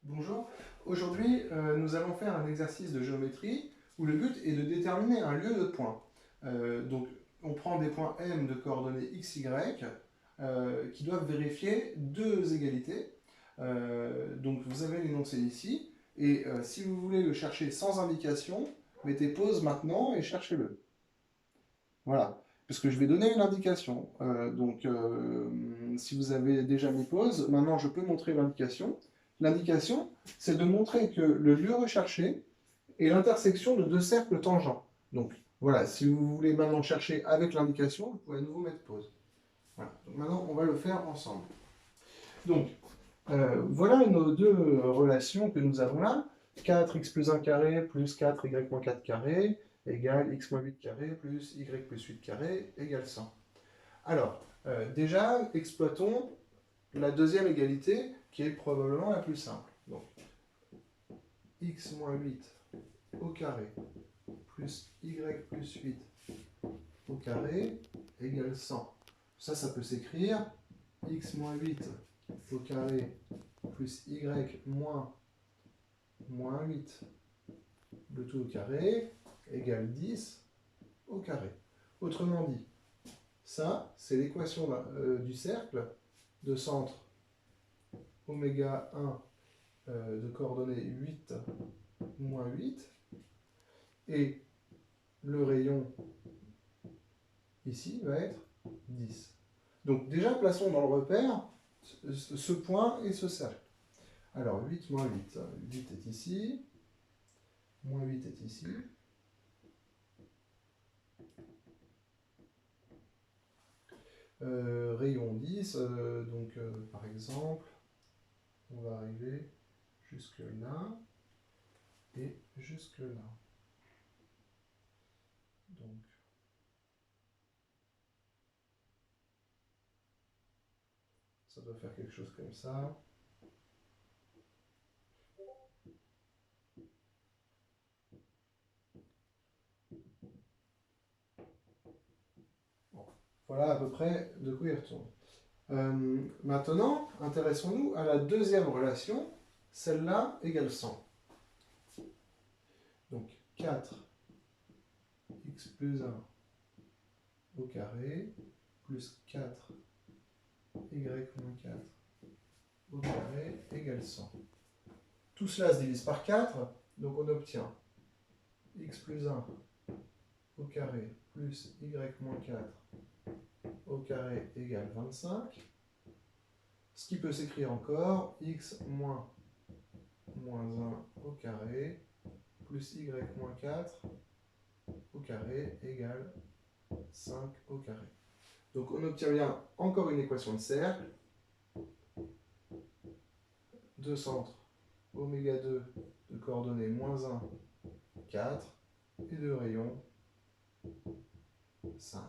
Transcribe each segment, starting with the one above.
Bonjour, aujourd'hui nous allons faire un exercice de géométrie où le but est de déterminer un lieu de points. Donc on prend des points M de coordonnées x, y qui doivent vérifier deux égalités. Donc vous avez l'énoncé ici et si vous voulez le chercher sans indication, mettez pause maintenant et cherchez-le. Voilà, parce que je vais donner une indication. Si vous avez déjà mis pause, maintenant je peux montrer l'indication. L'indication, c'est de montrer que le lieu recherché est l'intersection de deux cercles tangents. Donc voilà, si vous voulez maintenant chercher avec l'indication, vous pouvez à nouveau mettre pause. Voilà. Donc maintenant, on va le faire ensemble. Donc, voilà nos deux relations que nous avons là. 4x plus 1 carré plus 4y moins 4 carré égale x moins 8 carré plus y plus 8 carré égale 100. Alors, déjà, exploitons la deuxième égalité qui est probablement la plus simple. Donc, x moins 8 au carré plus y plus 8 au carré égale 100. Ça peut s'écrire x moins 8 au carré plus y moins 8, le tout au carré, égale 10 au carré. Autrement dit, ça, c'est l'équation du cercle de centre oméga 1 de coordonnées 8 moins 8, et le rayon ici va être 10. Donc déjà, plaçons dans le repère ce point et ce cercle. Alors 8 moins 8, 8 est ici, moins 8 est ici. Rayon 10, par exemple, on va arriver jusque là et jusque là. Donc, ça doit faire quelque chose comme ça. Bon, voilà à peu près de quoi il retourne. Maintenant, intéressons-nous à la deuxième relation, celle-là égale 100. Donc 4x plus 1 au carré plus 4y moins 4 au carré égale 100. Tout cela se divise par 4, donc on obtient x plus 1 au carré plus y moins 4 au carré égale 25. Ce qui peut s'écrire encore, x moins 1 au carré plus y moins 4 au carré égale 5 au carré. Donc on obtient bien encore une équation de cercle. De centre, oméga 2 de coordonnées moins 1, 4, et de rayon 5.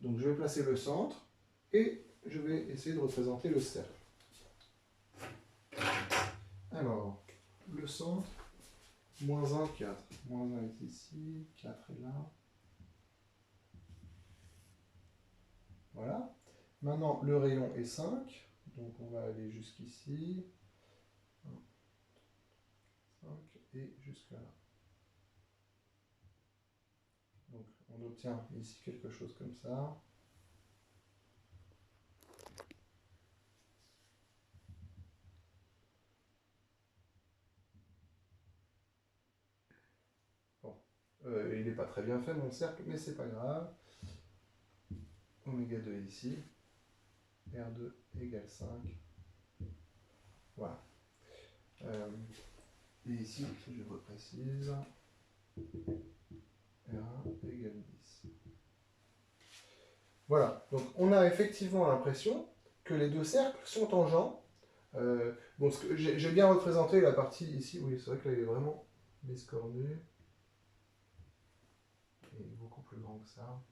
Donc je vais placer le centre et je vais essayer de représenter le cercle. Alors, le centre, moins 1, 4. Moins 1 est ici, 4 est là. Voilà. Maintenant, le rayon est 5. Donc on va aller jusqu'ici. 5 et jusque là. Donc on obtient ici quelque chose comme ça. Bon. Il n'est pas très bien fait mon cercle, mais c'est pas grave. Oméga 2 ici. R2 égale 5. Voilà. Et ici, je reprécise. R1 égale 10. Voilà. Donc on a effectivement l'impression que les deux cercles sont tangents. Bon, j'ai bien représenté la partie ici. Oui, c'est vrai que là, il est vraiment biscornu. Il est beaucoup plus grand que ça.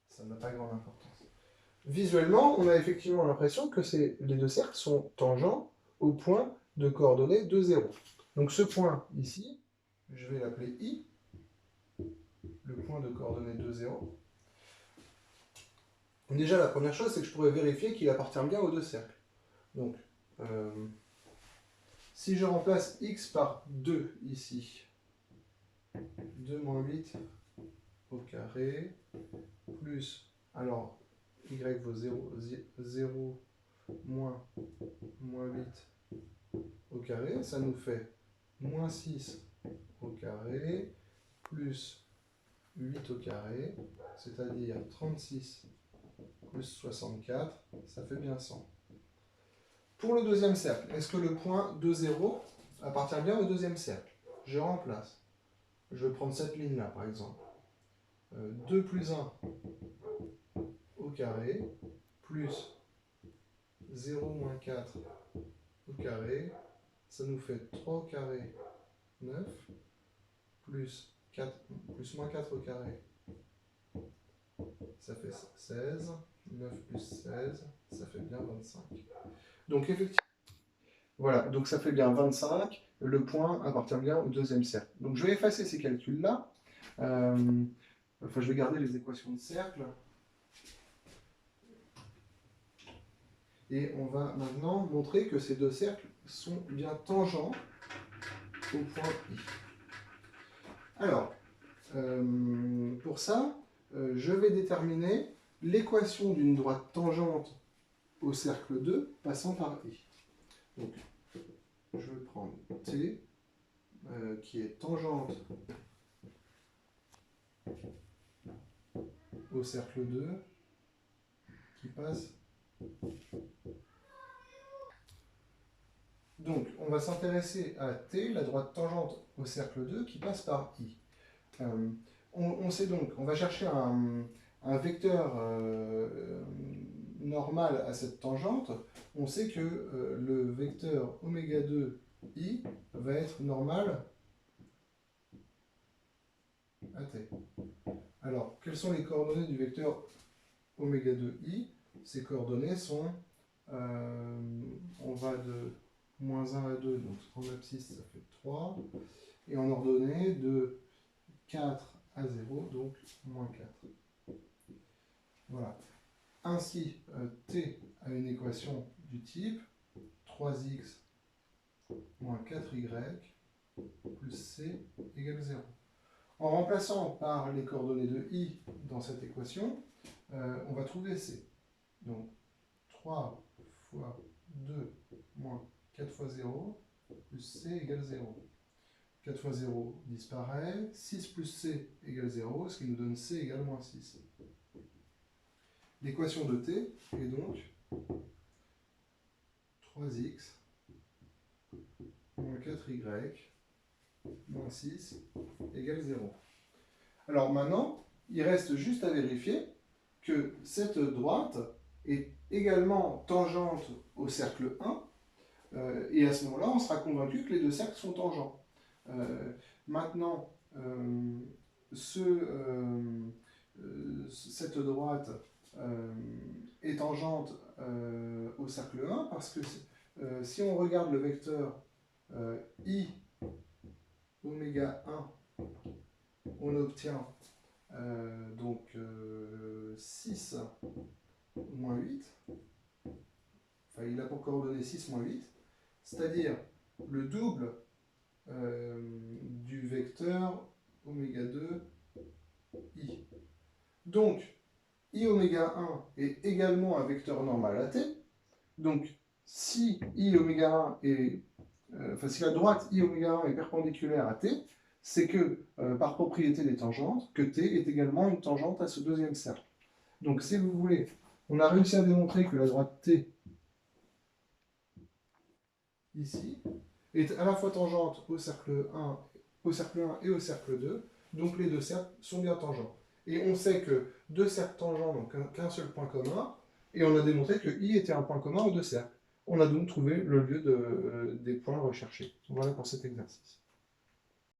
Ça n'a pas grande importance. Visuellement, on a effectivement l'impression que les deux cercles sont tangents au point de coordonnées 2, 0. Donc ce point ici, je vais l'appeler I, le point de coordonnées 2, 0. Déjà, la première chose, c'est que je pourrais vérifier qu'il appartient bien aux deux cercles. Donc, si je remplace x par 2 ici, 2 moins 8 au carré, plus, alors, y vaut 0, moins 8 au carré, ça nous fait moins 6 au carré, plus 8 au carré, c'est-à-dire 36 plus 64, ça fait bien 100. Pour le deuxième cercle, est-ce que le point 2, 0 appartient bien au deuxième cercle? Je remplace. Je vais prendre cette ligne-là, par exemple. 2 plus 1 au carré, plus 0 moins 4 au carré, ça nous fait 3 au carré, 9, plus moins 4 au carré, ça fait 16, 9 plus 16, ça fait bien 25. Donc effectivement, voilà, donc ça fait bien 25, le point appartient bien au deuxième cercle. Donc je vais effacer ces calculs-là, enfin je vais garder les équations de cercle, et on va maintenant montrer que ces deux cercles sont bien tangents au point I. Alors, pour ça, je vais déterminer l'équation d'une droite tangente au cercle 2 passant par I. Donc, je vais prendre T, qui est tangente au cercle 2, qui passe. Donc, on va s'intéresser à T, la droite tangente au cercle 2, qui passe par I. On sait donc, on va chercher un vecteur normal à cette tangente. On sait que le vecteur oméga 2 I va être normal à T. Alors, quelles sont les coordonnées du vecteur oméga 2 I? Ces coordonnées sont, on va de moins 1 à 2, donc en abscisse ça fait 3, et en ordonnée de 4 à 0, donc moins 4. Voilà. Ainsi, T a une équation du type 3x moins 4y plus c égale 0. En remplaçant par les coordonnées de I dans cette équation, on va trouver c. Donc 3 fois 2 moins 4 fois 0 plus c égale 0. 4 fois 0 disparaît, 6 plus c égale 0, ce qui nous donne c égale moins 6. L'équation de t est donc 3x moins 4y moins 6 égale 0. Alors maintenant, il reste juste à vérifier que cette droite est également tangente au cercle 1, et à ce moment-là, on sera convaincu que les deux cercles sont tangents. Maintenant, cette droite est tangente au cercle 1 parce que si on regarde le vecteur I oméga 1, on obtient donc 6 moins 8, enfin il a pour coordonnées 6 moins 8, c'est-à-dire le double du vecteur oméga 2 I. Donc, I oméga 1 est également un vecteur normal à t. Donc, si I oméga 1 est, si la droite I oméga 1 est perpendiculaire à t, c'est que, par propriété des tangentes, que t est également une tangente à ce deuxième cercle. Donc, si vous voulez, on a réussi à démontrer que la droite t, ici, est à la fois tangente au cercle 1 et au cercle 2, donc les deux cercles sont bien tangents. Et on sait que deux cercles tangents n'ont qu'un seul point commun, et on a démontré que I était un point commun aux deux cercles. On a donc trouvé le lieu des points recherchés. Voilà pour cet exercice.